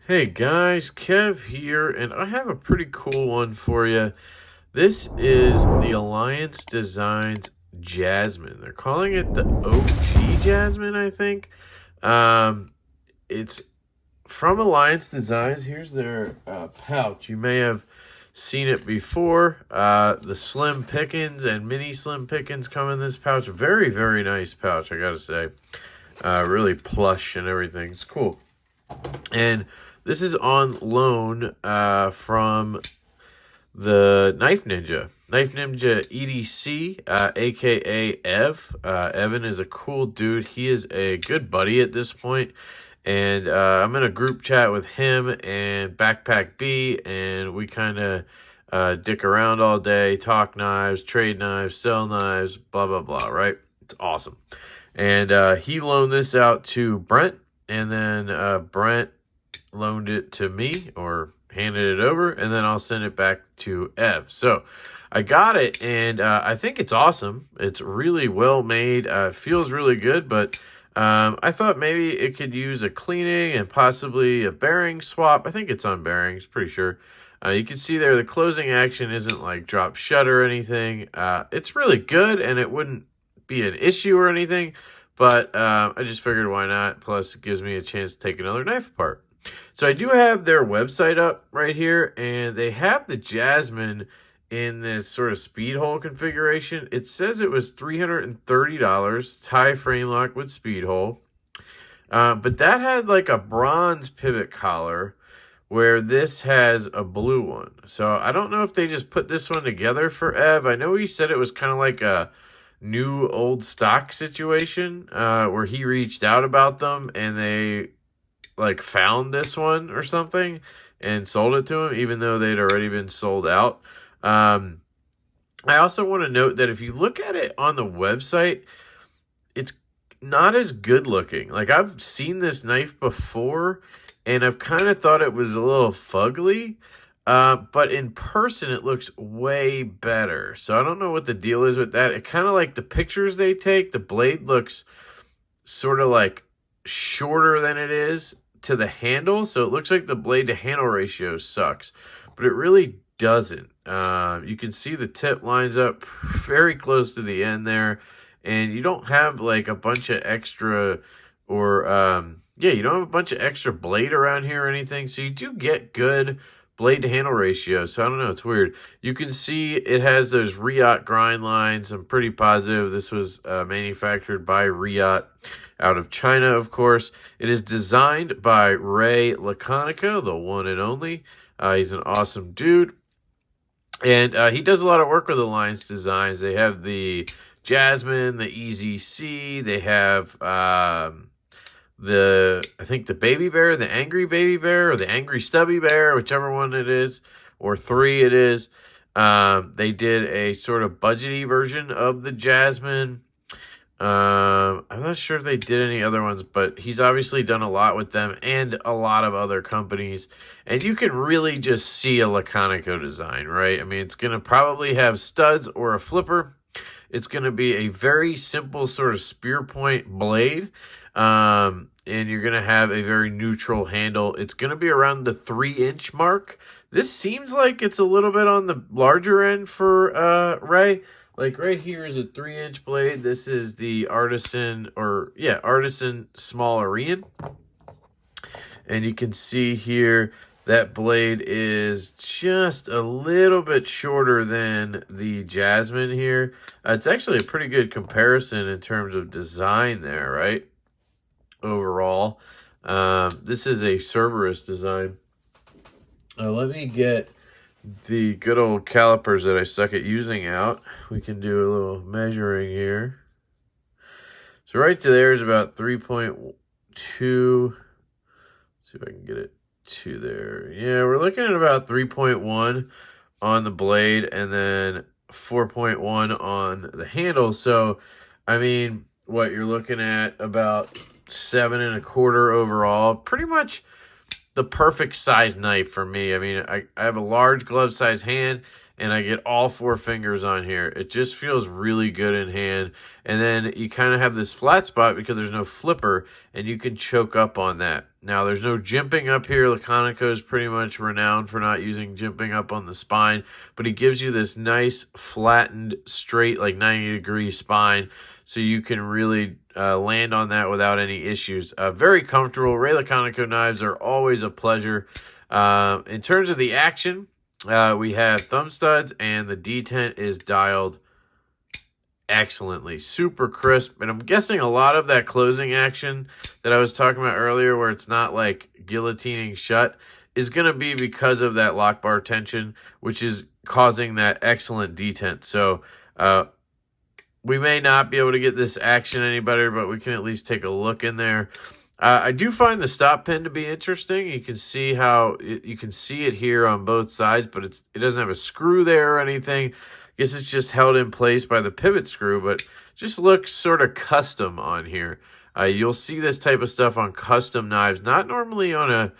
Hey guys, Kev here, and I have a pretty cool one for you. This is the Alliance Designs Jasmine. They're calling it the OG Jasmine, I think. It's from Alliance Designs. Here's their pouch. You may have seen it before. The slim pickings and mini slim pickings come in this pouch. Very, very nice pouch, I gotta say. Really plush and everything. It's cool. And this is on loan from the Knife Ninja EDC, aka Ev. Evan is a cool dude. He is a good buddy at this point, and I'm in a group chat with him and Backpack B, and we kind of dick around all day, talk knives, trade knives, sell knives, blah blah blah. Right? It's awesome. And he loaned this out to Brent, and then Brent loaned it to me or handed it over, and then I'll send it back to Ev. So I got it, and I think it's awesome. It's really well made. Feels really good, but I thought maybe it could use a cleaning and possibly a bearing swap. I think it's on bearings, pretty sure. You can see there the closing action isn't like drop shut or anything. It's really good, and it wouldn't be an issue or anything, but I just figured why not. Plus, it gives me a chance to take another knife apart. So I do have their website up right here, and they have the Jasmine in this sort of speed hole configuration. It says it was $330, tie frame lock with speed hole. But that had like a bronze pivot collar, where this has a blue one. So I don't know if they just put this one together for Ev. I know he said it was kind of like a new old stock situation, where he reached out about them and they like found this one or something and sold it to him, even though they'd already been sold out. I also want to note that if you look at it on the website, it's not as good looking. Like, I've seen this knife before, and I've kind of thought it was a little fugly, but in person it looks way better. So I don't know what the deal is with that. It kind of like the pictures they take, the blade looks sort of like shorter than it is to the handle, so it looks like the blade to handle ratio sucks, but it really doesn't. You can see the tip lines up very close to the end there, and you don't have like a bunch of extra or you don't have a bunch of extra blade around here or anything, so you do get good blade to handle ratio. So I don't know, it's weird. You can see it has those Reate grind lines. I'm pretty positive this was manufactured by Reate out of China, of course. It is designed by Ray Laconico, the one and only. He's an awesome dude, and he does a lot of work with Alliance Designs. They have the Jasmine, the EZC. They have I think the baby bear, the angry baby bear, or the angry stubby bear, whichever one it is, or 3 it is. They did a sort of budgety version of the Jasmine. I'm not sure if they did any other ones, but he's obviously done a lot with them and a lot of other companies. And you can really just see a Laconico design, right? I mean, it's going to probably have studs or a flipper. It's going to be a very simple sort of spear point blade. And you're going to have a very neutral handle. It's going to be around the 3-inch mark. This seems like it's a little bit on the larger end for Ray. Like right here is a 3-inch blade. This is the Artisan Small Arian. And you can see here that blade is just a little bit shorter than the Jasmine here. It's actually a pretty good comparison in terms of design there, right? Overall, this is a Cerberus design. Let me get the good old calipers that I suck at using out. We can do a little measuring here. So right to there is about 3.2. See if I can get it to there. Yeah, we're looking at about 3.1 on the blade and then 4.1 on the handle. So, I mean, what you're looking at about 7 1/4 overall. Pretty much the perfect size knife for me. I mean, I have a large glove size hand, and I get all 4 fingers on here. It just feels really good in hand. And then you kind of have this flat spot because there's no flipper, and you can choke up on that. Now, there's no jimping up here. Laconico is pretty much renowned for not using jimping up on the spine, but he gives you this nice flattened, straight, like 90-degree spine, so you can really land on that without any issues. Very comfortable. Ray Laconico knives are always a pleasure. In terms of the action, we have thumb studs, and the detent is dialed excellently. Super crisp, and I'm guessing a lot of that closing action that I was talking about earlier, where it's not like guillotining shut, is going to be because of that lock bar tension, which is causing that excellent detent. So we may not be able to get this action any better, but we can at least take a look in there. I do find the stop pin to be interesting. You can see how you can see it here on both sides, but it doesn't have a screw there or anything. I guess it's just held in place by the pivot screw, but just looks sort of custom on here. You'll see this type of stuff on custom knives, not normally on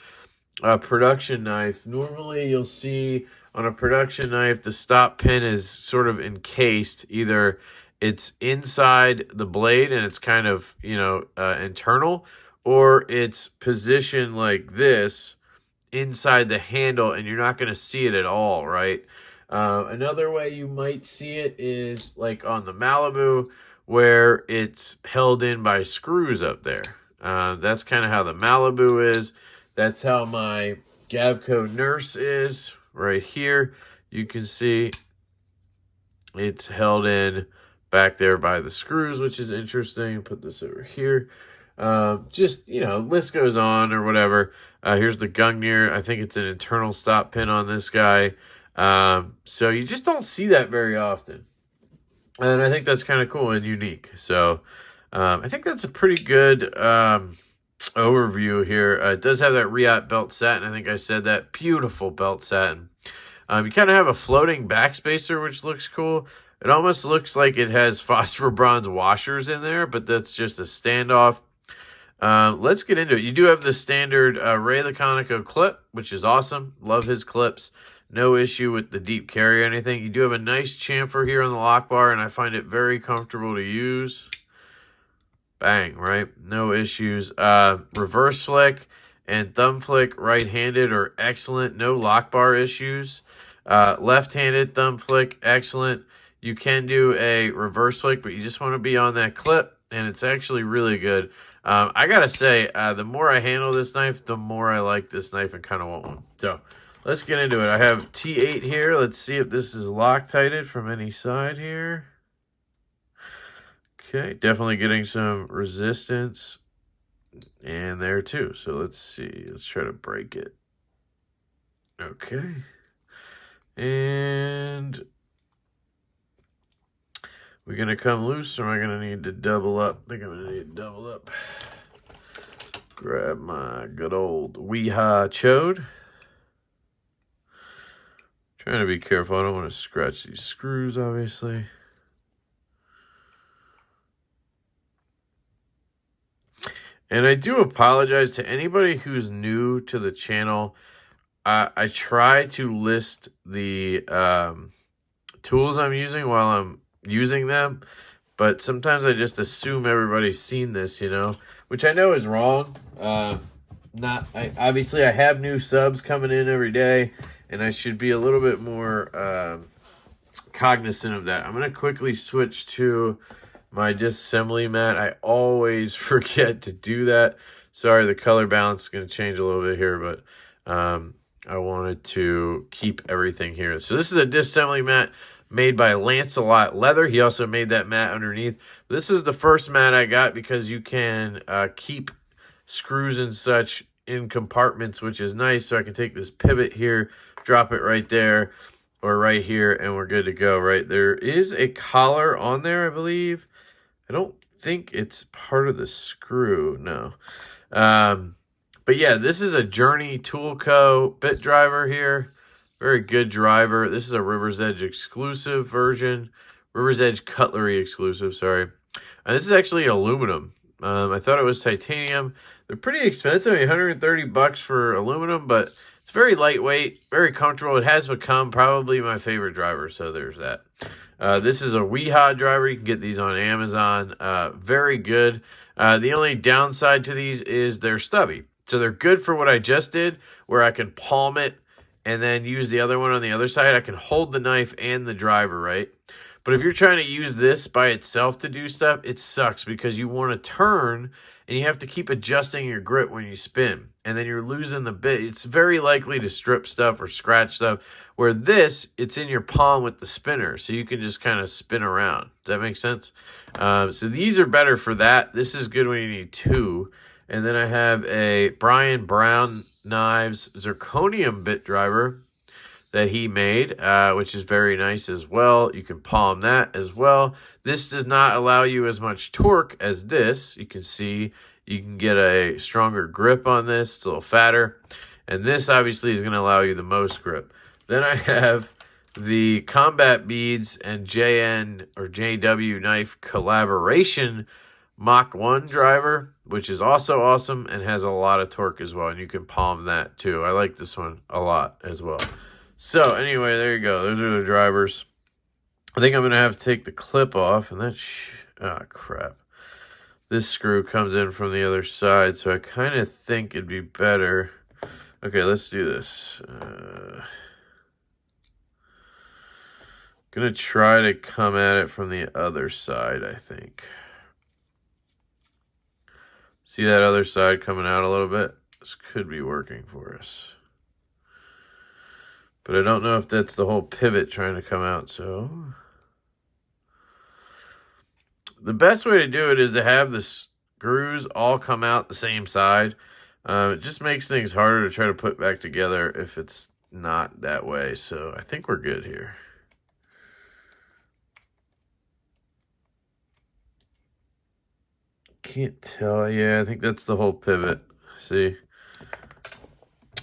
a production knife. Normally you'll see on a production knife the stop pin is sort of encased. Either it's inside the blade and it's kind of, internal, or it's positioned like this inside the handle and you're not going to see it at all, right? Another way you might see it is like on the Malibu, where it's held in by screws up there. That's kind of how the Malibu is. That's how my Gavco Nurse is right here. You can see it's held in back there by the screws, which is interesting. Put this over here. List goes on or whatever. Here's the Gungnir. I think it's an internal stop pin on this guy. So you just don't see that very often. And I think that's kind of cool and unique. So I think that's a pretty good overview here. It does have that Reate belt satin. I think I said that. Beautiful belt satin. You kind of have a floating backspacer, which looks cool. It almost looks like it has phosphor bronze washers in there, but that's just a standoff. Let's get into it. You do have the standard Ray Laconico clip, which is awesome. Love his clips. No issue with the deep carry or anything. You do have a nice chamfer here on the lock bar, and I find it very comfortable to use. Bang, right? No issues. Reverse flick and thumb flick right-handed are excellent. No lock bar issues. Left-handed thumb flick, excellent. You can do a reverse flick, but you just want to be on that clip, and it's actually really good. I got to say, the more I handle this knife, the more I like this knife and kind of want one. So let's get into it. I have T8 here. Let's see if this is Loctited from any side here. Okay, definitely getting some resistance and there too. So let's see. Let's try to break it. Okay. And we're going to come loose, or am I going to need to double up? I think I'm going to need to double up. Grab my good old Weeha Chode. Trying to be careful. I don't want to scratch these screws, obviously. And I do apologize to anybody who's new to the channel. I try to list the tools I'm using while I'm using them, but sometimes I just assume everybody's seen this, which I know is wrong. Obviously I have new subs coming in every day, and I should be a little bit more cognizant of that. I'm going to quickly switch to my disassembly mat. I always forget to do that. Sorry, the color balance is going to change a little bit here, but I wanted to keep everything here. So this is a disassembly mat made by Lancelot Leather. He also made that mat underneath. This is the first mat I got because you can keep screws and such in compartments, which is nice. So I can take this pivot here, drop it right there or right here, and we're good to go, right? There is a collar on there, I believe. I don't think it's part of the screw, no. But yeah, this is a Journey Tool Co. bit driver here. Very good driver. This is a River's Edge exclusive version. River's Edge Cutlery exclusive, sorry. And this is actually aluminum. I thought it was titanium. They're pretty expensive, $130 for aluminum, but It's very lightweight, very comfortable. It has become probably my favorite driver, so there's that. This is a Reate driver. You can get these on Amazon. Very good. The only downside to these is they're stubby. So they're good for what I just did, where I can palm it and then use the other one on the other side. I can hold the knife and the driver, right? But if you're trying to use this by itself to do stuff, it sucks because you want to turn and you have to keep adjusting your grip when you spin. And then you're losing the bit. It's very likely to strip stuff or scratch stuff. Where this, it's in your palm with the spinner. So you can just kind of spin around. Does that make sense? So these are better for that. This is good when you need two. And then I have a Brian Brown Knives zirconium bit driver that he made, which is very nice as well. You can palm that as well. This does not allow you as much torque as this. You can see you can get a stronger grip on this. It's a little fatter. And this obviously is going to allow you the most grip. Then I have the Combat Beads and JN or JW knife collaboration Mach 1 driver, which is also awesome and has a lot of torque as well. And you can palm that too. I like this one a lot as well. So anyway, there you go. Those are the drivers. I think I'm going to have to take the clip off. And that's, crap. This screw comes in from the other side. So I kind of think it'd be better. Okay, let's do this. Going to try to come at it from the other side, I think. See that other side coming out a little bit? This could be working for us. But I don't know if that's the whole pivot trying to come out, so. The best way to do it is to have the screws all come out the same side. It just makes things harder to try to put back together if it's not that way. So I think we're good here. Can't tell. Yeah, I think that's the whole pivot. See?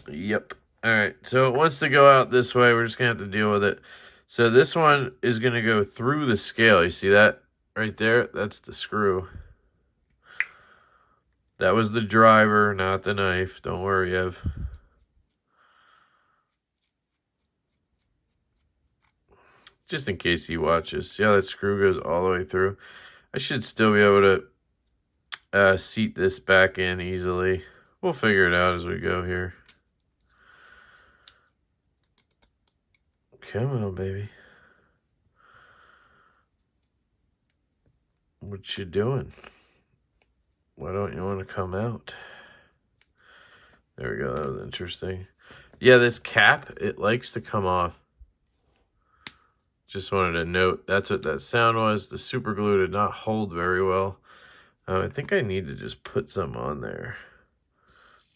Yep. All right. So it wants to go out this way. We're just going to have to deal with it. So this one is going to go through the scale. You see that right there? That's the screw. That was the driver, not the knife. Don't worry, Ev. Just in case he watches. See how that screw goes all the way through? I should still be able to seat this back in easily. We'll figure it out as we go here. Come on, baby. What you doing? Why don't you want to come out? There we go. That was interesting. Yeah, this cap, it likes to come off. Just wanted to note, that's what that sound was. The super glue did not hold very well. I think I need to just put some on there.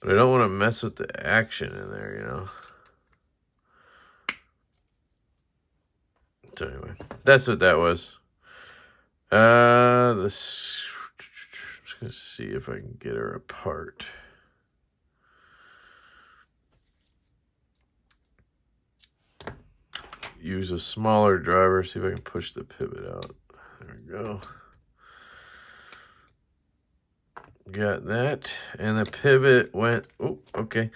But I don't want to mess with the action in there, you know. So anyway, that's what that was. I'm just going to see if I can get her apart. Use a smaller driver, see if I can push the pivot out. There we go. Got that. And the pivot went, oh, okay.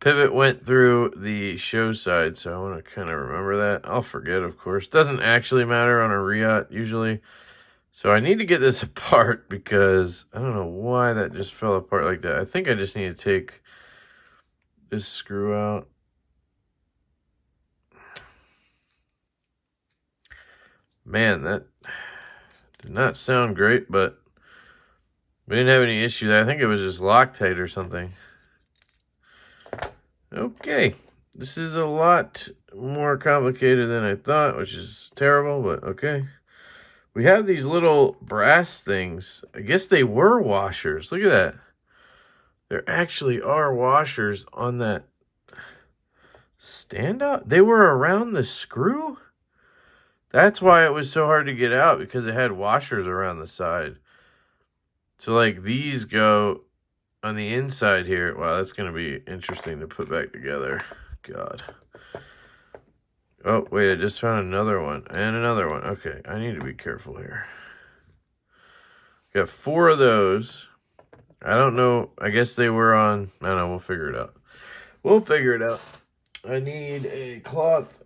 Pivot went through the show side, so I want to kind of remember that. I'll forget, of course. Doesn't actually matter on a Reate usually. So I need to get this apart because I don't know why that just fell apart like that. I think I just need to take this screw out. Man, that did not sound great, but we didn't have any issue there. I think it was just Loctite or something. Okay, this is a lot more complicated than I thought, which is terrible, but okay. We have these little brass things. I guess they were washers. Look at that. There actually are washers on that standout. They were around the screw? That's why it was so hard to get out, because it had washers around the side. So, like, these go on the inside here. Wow, that's going to be interesting to put back together. God. Oh, wait, I just found another one. And another one. Okay, I need to be careful here. Got 4 of those. I don't know. I guess they were on... I don't know. We'll figure it out. We'll figure it out. I need a cloth.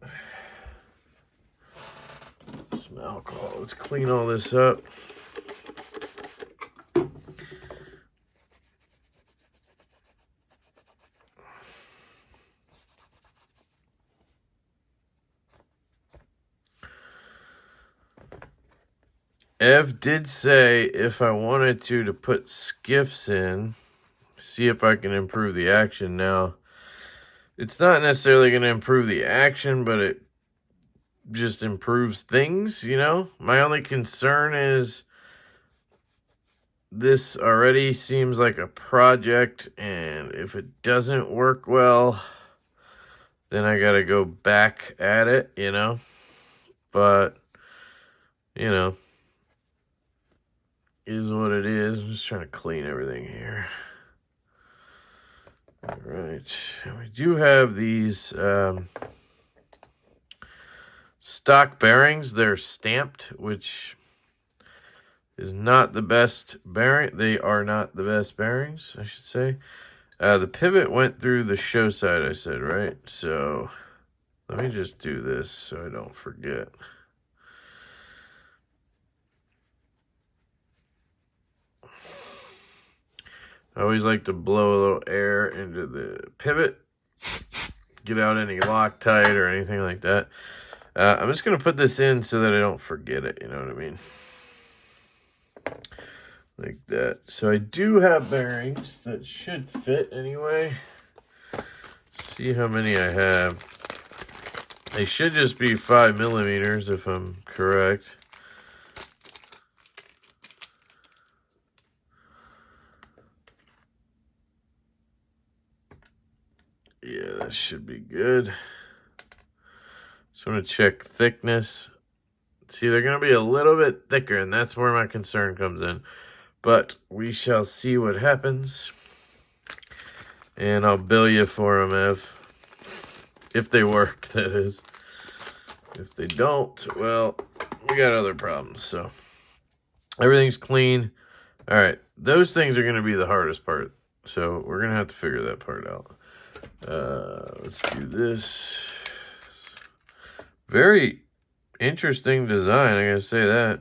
Some alcohol. Let's clean all this up. Ev did say if I wanted to put skiffs in, see if I can improve the action. Now, it's not necessarily going to improve the action, but it just improves things, you know? My only concern is this already seems like a project, and if it doesn't work well, then I got to go back at it, you know? But, you know, is what it is. I'm just trying to clean everything here. All right. And we do have these stock bearings. They're stamped, which is not the best bearing. They are not the best bearings, I should say. The pivot went through the show side, I said, right? So let me just do this so I don't forget. I always like to blow a little air into the pivot, get out any Loctite or anything like that. I'm just going to put this in so that I don't forget it, you know what I mean? Like that. So I do have bearings that should fit anyway. See how many I have. They should just be 5 millimeters if I'm correct. Yeah, that should be good. Just want to check thickness. See, they're going to be a little bit thicker, and that's where my concern comes in. But we shall see what happens. And I'll bill you for them, if they work, that is. If they don't, well, we got other problems. So everything's clean. All right, those things are going to be the hardest part. So we're going to have to figure that part out. Let's do this. Very interesting design, I gotta say that.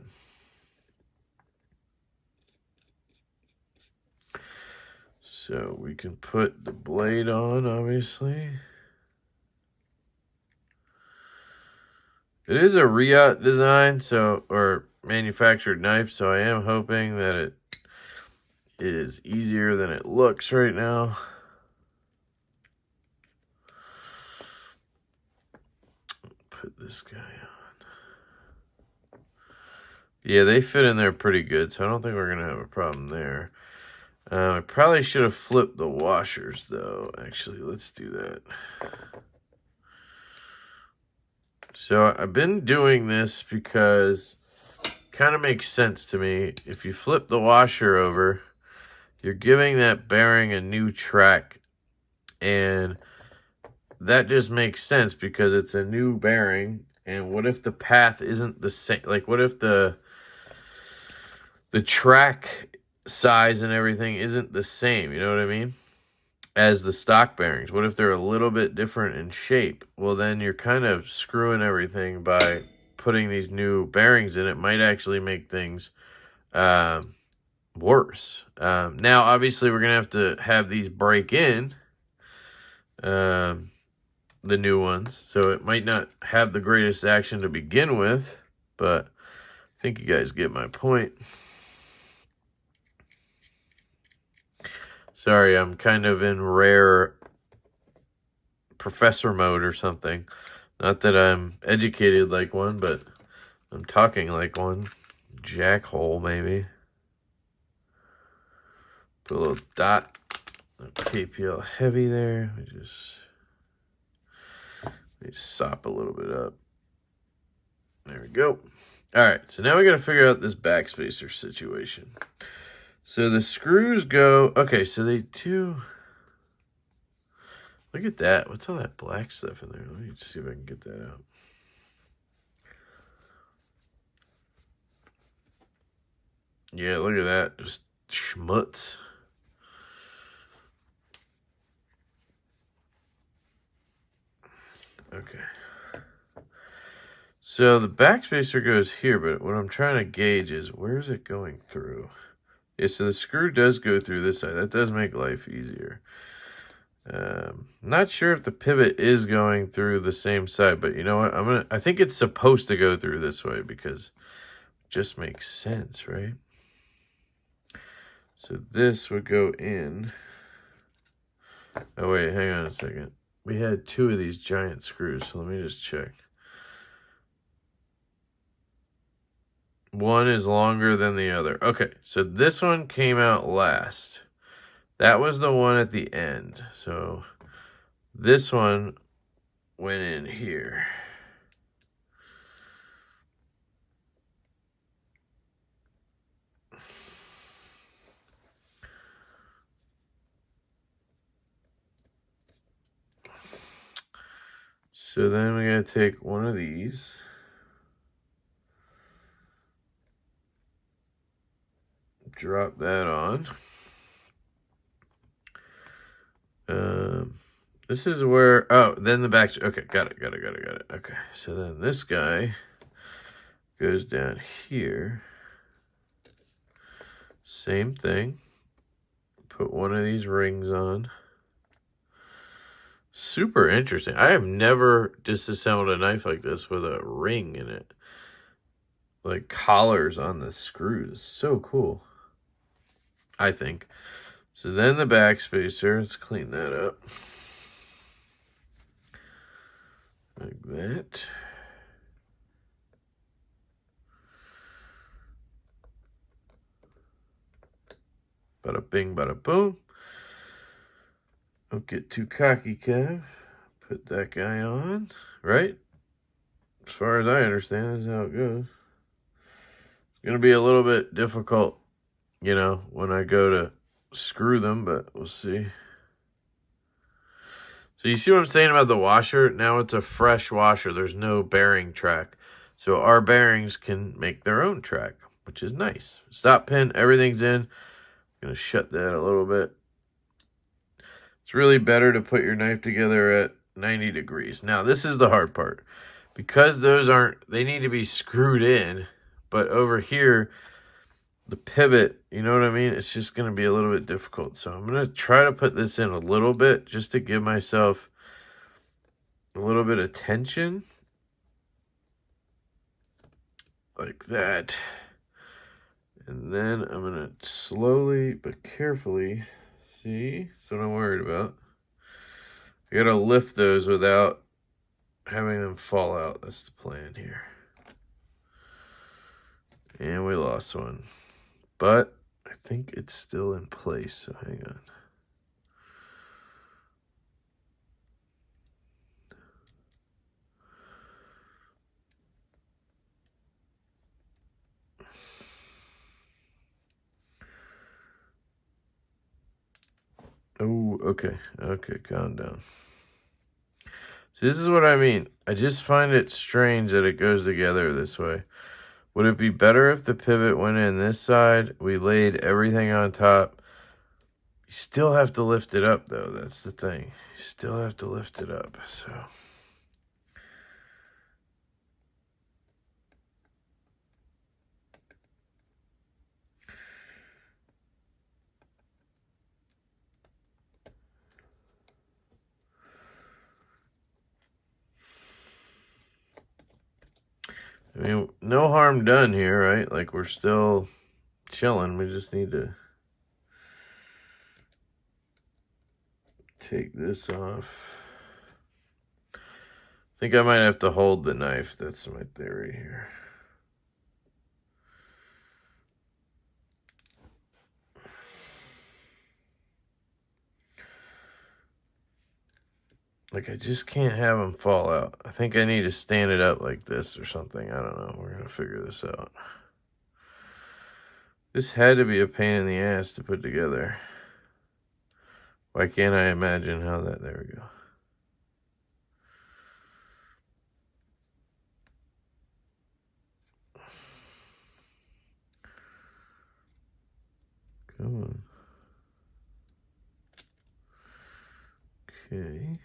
So we can put the blade on, obviously. It is a Reate design, so, or manufactured knife, so I am hoping that it is easier than it looks right now. Put this guy on. Yeah, they fit in there pretty good, so I don't think we're going to have a problem there. I probably should have flipped the washers, though. Actually, let's do that. So I've been doing this because it kind of makes sense to me. If you flip the washer over, you're giving that bearing a new track, and that just makes sense because it's a new bearing. And what if the path isn't the same? Like, what if the track size and everything isn't the same, you know what I mean, as the stock bearings? What if they're a little bit different in shape? Well, then you're kind of screwing everything by putting these new bearings in. It might actually make things worse. Now, obviously, we're going to have these break in, the new ones, so it might not have the greatest action to begin with, but I think you guys get my point. Sorry, I'm kind of in rare professor mode or something. Not that I'm educated like one, but I'm talking like one. Jackhole, maybe. Put a little dot of KPL heavy there. Let me sop a little bit up. There we go. All right, so now we got to figure out this backspacer situation. So the screws go, okay, so they do, look at that. What's all that black stuff in there? Let me see if I can get that out. Yeah, look at that, just schmutz. Okay. So the backspacer goes here, but what I'm trying to gauge is where is it going through? Yeah, so the screw does go through this side. That does make life easier. Not sure if the pivot is going through the same side, but you know what? I think it's supposed to go through this way because it just makes sense, right? So this would go in. Oh wait, hang on a second. We had 2 of these giant screws, so let me just check. One is longer than the other. Okay, so this one came out last. That was the one at the end. So this one went in here. So then we gotta take one of these. Drop that on. This is where, oh, then the back, okay, got it. Okay, so then this guy goes down here. Same thing. Put one of these rings on. Super interesting. I have never disassembled a knife like this with a ring in it. Like collars on the screws. So cool. I think. So then the backspacer. Let's clean that up. Like that. Bada bing, bada boom. Don't get too cocky, Kev. Put that guy on, right? As far as I understand, that's how it goes. It's going to be a little bit difficult, you know, when I go to screw them, but we'll see. So you see what I'm saying about the washer? Now it's a fresh washer. There's no bearing track. So our bearings can make their own track, which is nice. Stop pin, everything's in. I'm going to shut that a little bit. It's really better to put your knife together at 90 degrees. Now, this is the hard part. Because those they need to be screwed in. But over here, the pivot, you know what I mean? It's just going to be a little bit difficult. So I'm going to try to put this in a little bit just to give myself a little bit of tension. Like that. And then I'm going to slowly but carefully, see? That's what I'm worried about. I got to lift those without having them fall out. That's the plan here. And we lost one. But I think it's still in place, so hang on. Oh, okay. Okay, calm down. So this is what I mean. I just find it strange that it goes together this way. Would it be better if the pivot went in this side? We laid everything on top. You still have to lift it up, though. That's the thing. You still have to lift it up, so... I mean, no harm done here, right? Like, we're still chilling. We just need to take this off. I think I might have to hold the knife. That's my theory here. Like, I just can't have them fall out. I think I need to stand it up like this or something. I don't know. We're going to figure this out. This had to be a pain in the ass to put together. Why can't I imagine how that... There we go. Come on. Okay.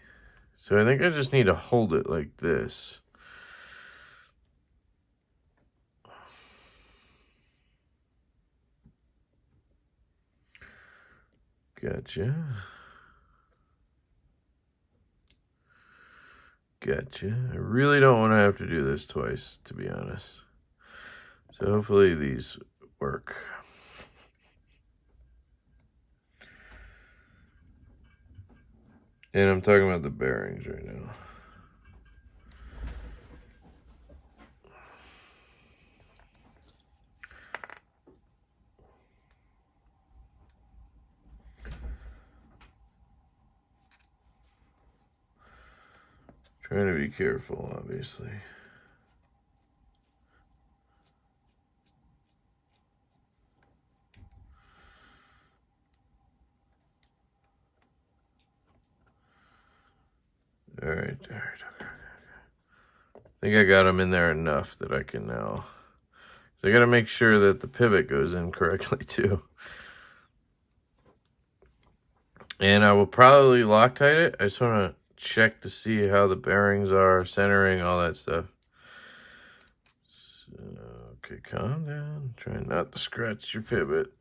So I think I just need to hold it like this. Gotcha. Gotcha. I really don't want to have to do this twice, to be honest. So hopefully these work. And I'm talking about the bearings right now. Trying to be careful, obviously. All right. I think I got them in there enough that I can now. So I got to make sure that the pivot goes in correctly too. And I will probably Loctite it. I just want to check to see how the bearings are, centering, all that stuff. So, okay, calm down. Try not to scratch your pivot.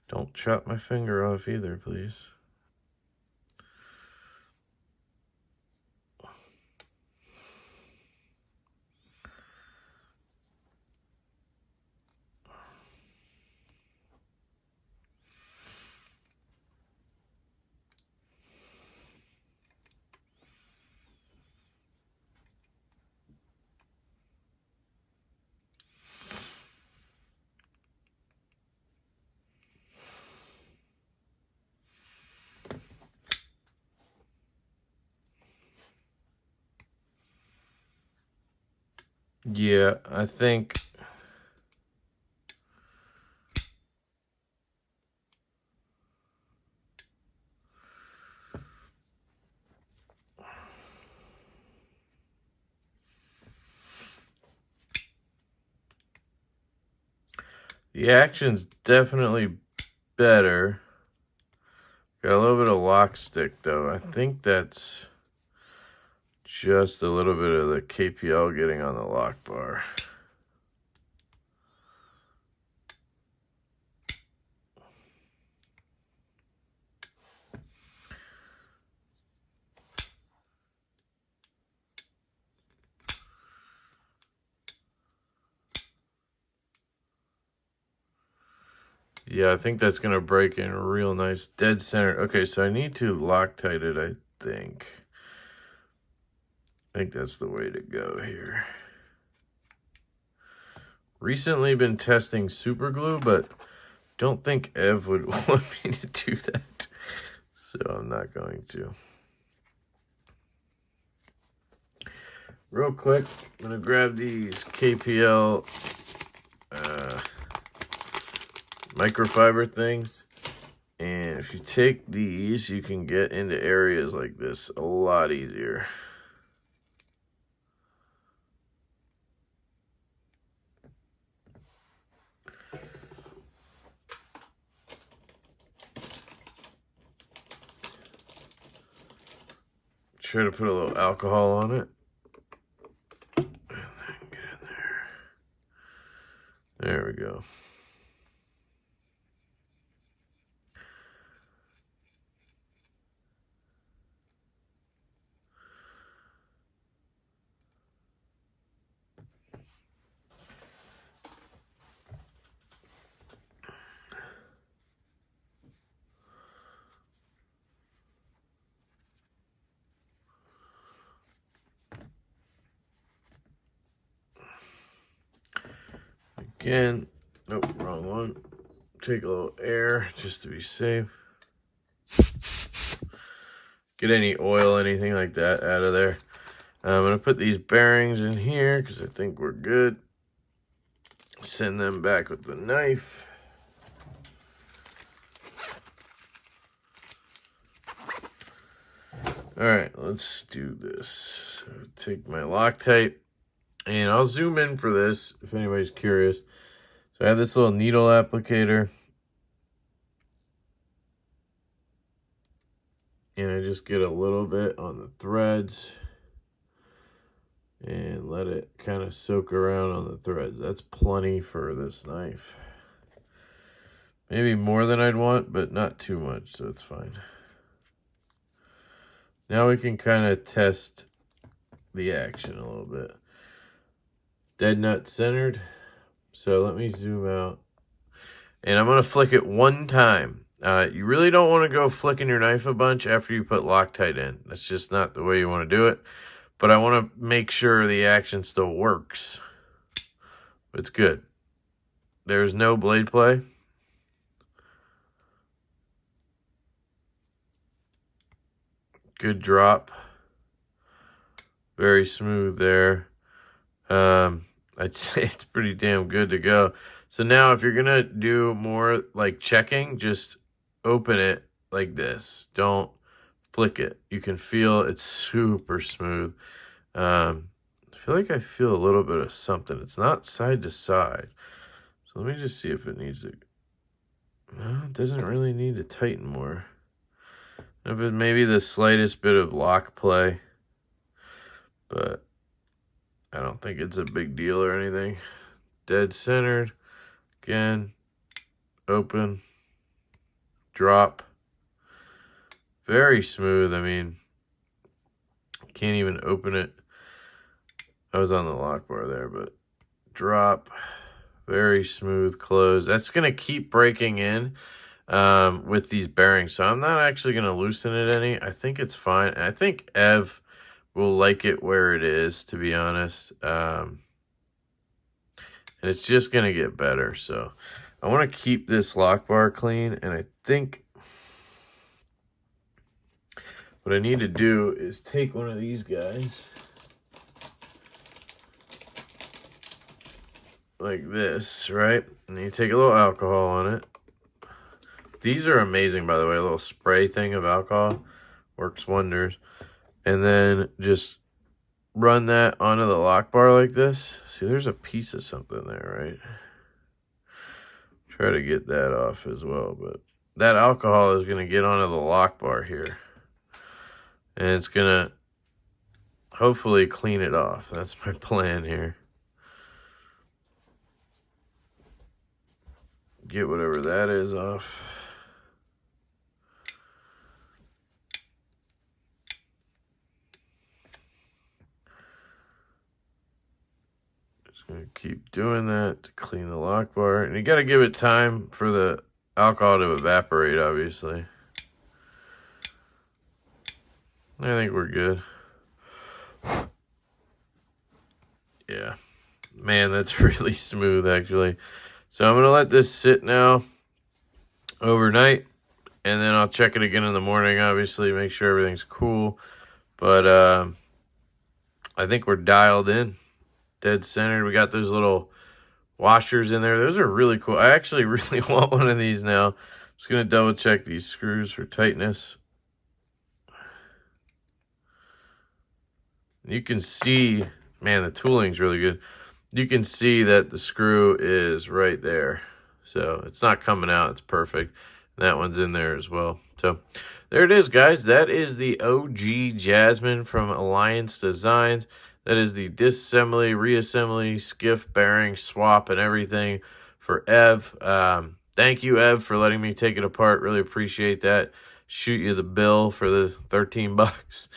Don't chop my finger off either, please. Yeah, I think the action's definitely better. Got a little bit of lock stick though. I think that's just a little bit of the KPL getting on the lock bar. Yeah, I think that's going to break in real nice. Dead center. Okay, so I need to Loctite it, I think. I think that's the way to go here. Recently been testing super glue, but don't think Ev would want me to do that. So I'm not going to. Real quick, I'm going to grab these KPL microfiber things. And if you take these, you can get into areas like this a lot easier. Try to put a little alcohol on it. And then get in there. There we go. Again, nope, wrong one. Take a little air just to be safe. Get any oil, anything like that out of there. I'm going to put these bearings in here because I think we're good. Send them back with the knife. All right, let's do this. So take my Loctite, and I'll zoom in for this if anybody's curious. So I have this little needle applicator. And I just get a little bit on the threads and let it kind of soak around on the threads. That's plenty for this knife. Maybe more than I'd want, but not too much, so it's fine. Now we can kind of test the action a little bit. Dead nut centered. So let me zoom out. And I'm going to flick it one time. You really don't want to go flicking your knife a bunch after you put Loctite in. That's just not the way you want to do it. But I want to make sure the action still works. It's good. There's no blade play. Good drop. Very smooth there. I'd say it's pretty damn good to go. So now if you're going to do more like checking, just open it like this. Don't flick it. You can feel it's super smooth. I feel like I feel a little bit of something. It's not side to side. So let me just see if it needs to. No, it doesn't really need to tighten more. If it maybe the slightest bit of lock play, but I don't think it's a big deal or anything. Dead centered. Again, open, drop. Very smooth. I mean, can't even open it. I was on the lock bar there, but drop. Very smooth close. That's going to keep breaking in with these bearings. So I'm not actually going to loosen it any. I think it's fine. And I think Ev will like it where it is, to be honest. And it's just going to get better. So I want to keep this lock bar clean. And I think what I need to do is take one of these guys like this, right? And you take a little alcohol on it. These are amazing, by the way. A little spray thing of alcohol works wonders. And then just run that onto the lock bar like this. See, there's a piece of something there, right? Try to get that off as well. But that alcohol is going to get onto the lock bar here. And it's going to hopefully clean it off. That's my plan here. Get whatever that is off. Just gonna keep doing that to clean the lock bar. And you gotta give it time for the alcohol to evaporate, obviously. I think we're good. Yeah. Man, that's really smooth, actually. So I'm going to let this sit now overnight, and then I'll check it again in the morning, obviously, make sure everything's cool. But I think we're dialed in, dead centered. We got those little washers in there. Those are really cool. I actually really want one of these now. I'm just going to double check these screws for tightness. You can see, man, the tooling's really good. You can see that the screw is right there. So it's not coming out. It's perfect. And that one's in there as well. So there it is, guys. That is the OG Jasmine from Alliance Designs. That is the disassembly, reassembly, skiff, bearing, swap, and everything for Ev. Thank you, Ev, for letting me take it apart. Really appreciate that. Shoot you the bill for the 13 bucks.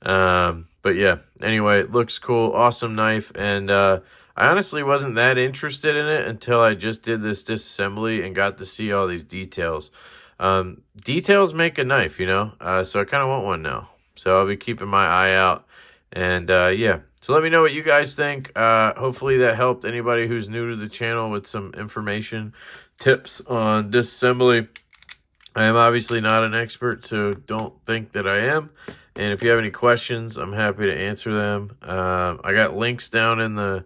But yeah, anyway, it looks cool. Awesome knife. And I honestly wasn't that interested in it until I just did this disassembly and got to see all these details. Details make a knife, you know, so I kind of want one now. So I'll be keeping my eye out. And yeah, so let me know what you guys think. Hopefully that helped anybody who's new to the channel with some information, tips on disassembly. I am obviously not an expert, so don't think that I am. And if you have any questions, I'm happy to answer them. I got links down in the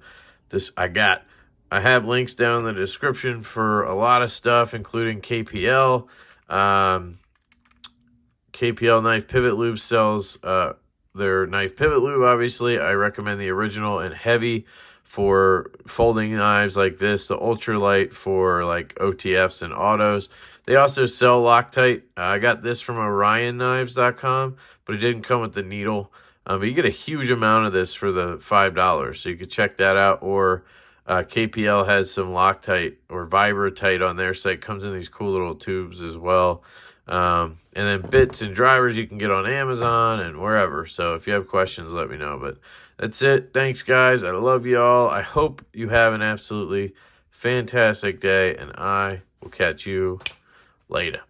I have links down in the description for a lot of stuff, including KPL. KPL Knife Pivot Lube sells their knife pivot lube, obviously. I recommend the original and heavy for folding knives like this, the ultralight for like OTFs and autos. They also sell Loctite. I got this from OrionKnives.com, but it didn't come with the needle. But you get a huge amount of this for the $5, so you could check that out. Or KPL has some Loctite or Vibratite on their site. Comes in these cool little tubes as well. And then bits and drivers you can get on Amazon and wherever. So if you have questions, let me know. But that's it. Thanks, guys. I love you all. I hope you have an absolutely fantastic day, and I will catch you later.